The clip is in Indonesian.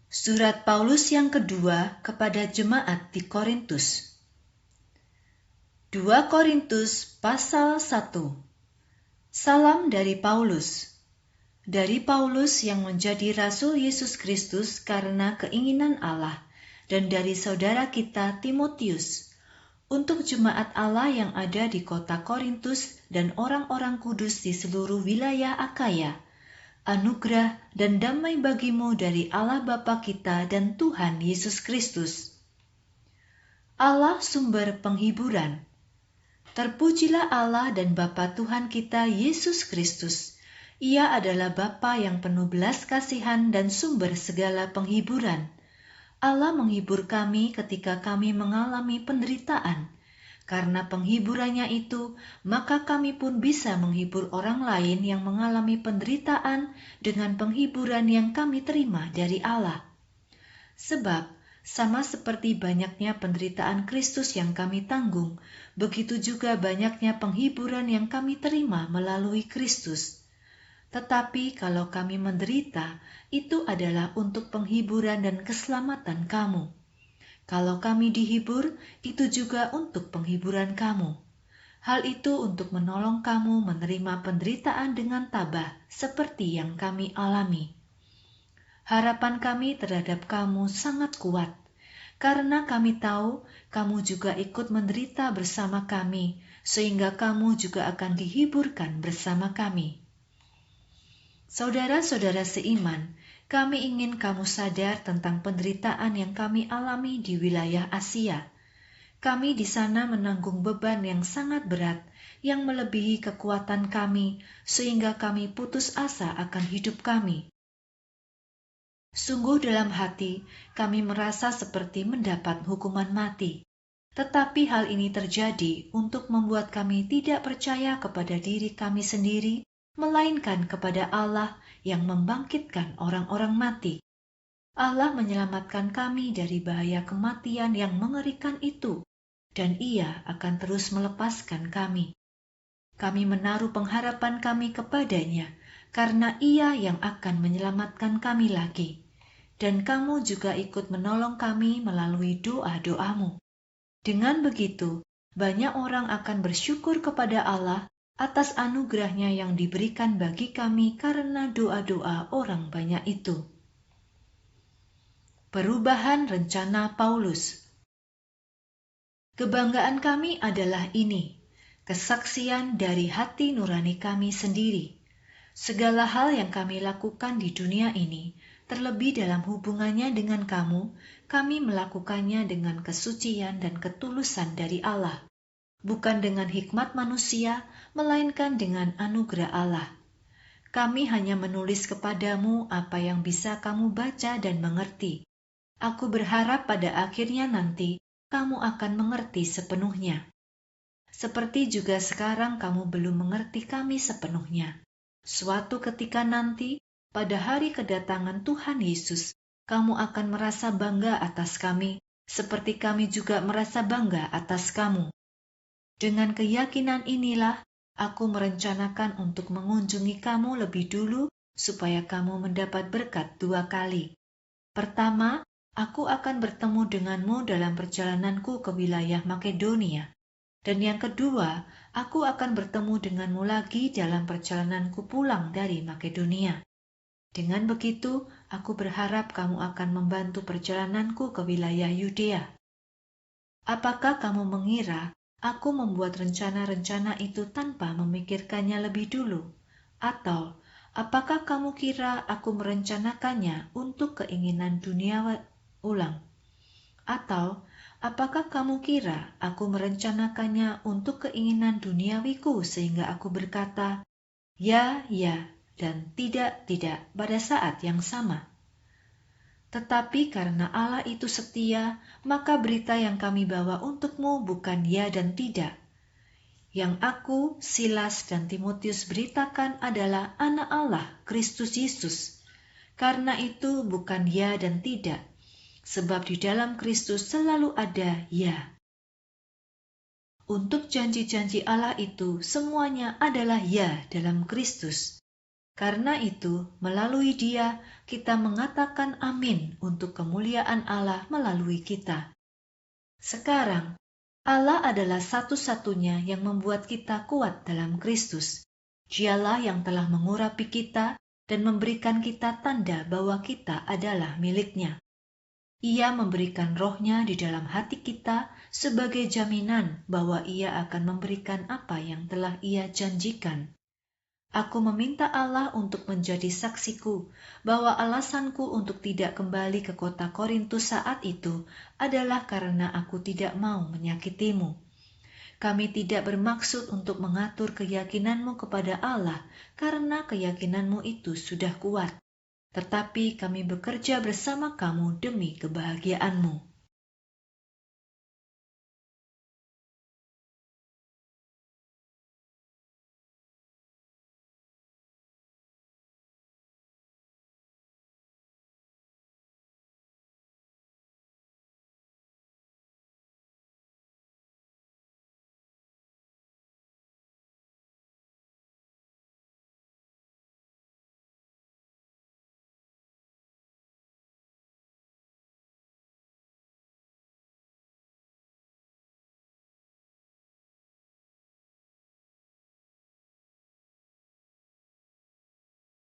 Surat Paulus yang kedua kepada jemaat di Korintus. 2 Korintus pasal 1. Salam dari Paulus. Dari Paulus yang menjadi Rasul Yesus Kristus karena keinginan Allah, dan dari saudara kita Timotius, untuk jemaat Allah yang ada di kota Korintus dan orang-orang kudus di seluruh wilayah Akaya. Anugerah dan damai bagimu dari Allah Bapa kita dan Tuhan Yesus Kristus. Allah sumber penghiburan. Terpujilah Allah dan Bapa Tuhan kita Yesus Kristus. Ia adalah Bapa yang penuh belas kasihan dan sumber segala penghiburan. Allah menghibur kami ketika kami mengalami penderitaan. Karena penghiburannya itu, maka kami pun bisa menghibur orang lain yang mengalami penderitaan dengan penghiburan yang kami terima dari Allah. Sebab, sama seperti banyaknya penderitaan Kristus yang kami tanggung, begitu juga banyaknya penghiburan yang kami terima melalui Kristus. Tetapi kalau kami menderita, itu adalah untuk penghiburan dan keselamatan kamu. Kalau kami dihibur, itu juga untuk penghiburan kamu. Hal itu untuk menolong kamu menerima penderitaan dengan tabah, seperti yang kami alami. Harapan kami terhadap kamu sangat kuat, karena kami tahu kamu juga ikut menderita bersama kami, sehingga kamu juga akan dihiburkan bersama kami. Saudara-saudara seiman, kami ingin kamu sadar tentang penderitaan yang kami alami di wilayah Asia. Kami di sana menanggung beban yang sangat berat, yang melebihi kekuatan kami, sehingga kami putus asa akan hidup kami. Sungguh dalam hati, kami merasa seperti mendapat hukuman mati. Tetapi hal ini terjadi untuk membuat kami tidak percaya kepada diri kami sendiri, melainkan kepada Allah yang membangkitkan orang-orang mati. Allah menyelamatkan kami dari bahaya kematian yang mengerikan itu, dan Ia akan terus melepaskan kami. Kami menaruh pengharapan kami kepadanya, karena Ia yang akan menyelamatkan kami lagi. Dan kamu juga ikut menolong kami melalui doa-doamu. Dengan begitu, banyak orang akan bersyukur kepada Allah atas anugerahnya yang diberikan bagi kami karena doa-doa orang banyak itu. Perubahan rencana Paulus. Kebanggaan kami adalah ini, kesaksian dari hati nurani kami sendiri. Segala hal yang kami lakukan di dunia ini, terlebih dalam hubungannya dengan kamu, kami melakukannya dengan kesucian dan ketulusan dari Allah. Bukan dengan hikmat manusia, melainkan dengan anugerah Allah. Kami hanya menulis kepadamu apa yang bisa kamu baca dan mengerti. Aku berharap pada akhirnya nanti, kamu akan mengerti sepenuhnya. Seperti juga sekarang kamu belum mengerti kami sepenuhnya. Suatu ketika nanti, pada hari kedatangan Tuhan Yesus, kamu akan merasa bangga atas kami, seperti kami juga merasa bangga atas kamu. Dengan keyakinan inilah, aku merencanakan untuk mengunjungi kamu lebih dulu supaya kamu mendapat berkat 2 kali. Pertama, aku akan bertemu denganmu dalam perjalananku ke wilayah Makedonia. Dan yang kedua, aku akan bertemu denganmu lagi dalam perjalananku pulang dari Makedonia. Dengan begitu, aku berharap kamu akan membantu perjalananku ke wilayah Yudea. Apakah kamu mengira aku membuat rencana-rencana itu tanpa memikirkannya lebih dulu? Atau apakah kamu kira aku merencanakannya untuk keinginan dunia ulang? Atau apakah kamu kira aku merencanakannya untuk keinginan duniawiku sehingga aku berkata, ya, ya, dan tidak, tidak pada saat yang sama? Tetapi karena Allah itu setia, maka berita yang kami bawa untukmu bukan ya dan tidak. Yang aku, Silas, dan Timotius beritakan adalah anak Allah, Kristus Yesus. Karena itu bukan ya dan tidak, sebab di dalam Kristus selalu ada ya. Untuk janji-janji Allah itu semuanya adalah ya dalam Kristus. Karena itu, melalui Dia, kita mengatakan amin untuk kemuliaan Allah melalui kita. Sekarang, Allah adalah satu-satunya yang membuat kita kuat dalam Kristus. Dialah yang telah mengurapi kita dan memberikan kita tanda bahwa kita adalah milik-Nya. Ia memberikan roh-Nya di dalam hati kita sebagai jaminan bahwa Ia akan memberikan apa yang telah Ia janjikan. Aku meminta Allah untuk menjadi saksiku bahwa alasanku untuk tidak kembali ke kota Korintus saat itu adalah karena aku tidak mau menyakitimu. Kami tidak bermaksud untuk mengatur keyakinanmu kepada Allah karena keyakinanmu itu sudah kuat. Tetapi kami bekerja bersama kamu demi kebahagiaanmu.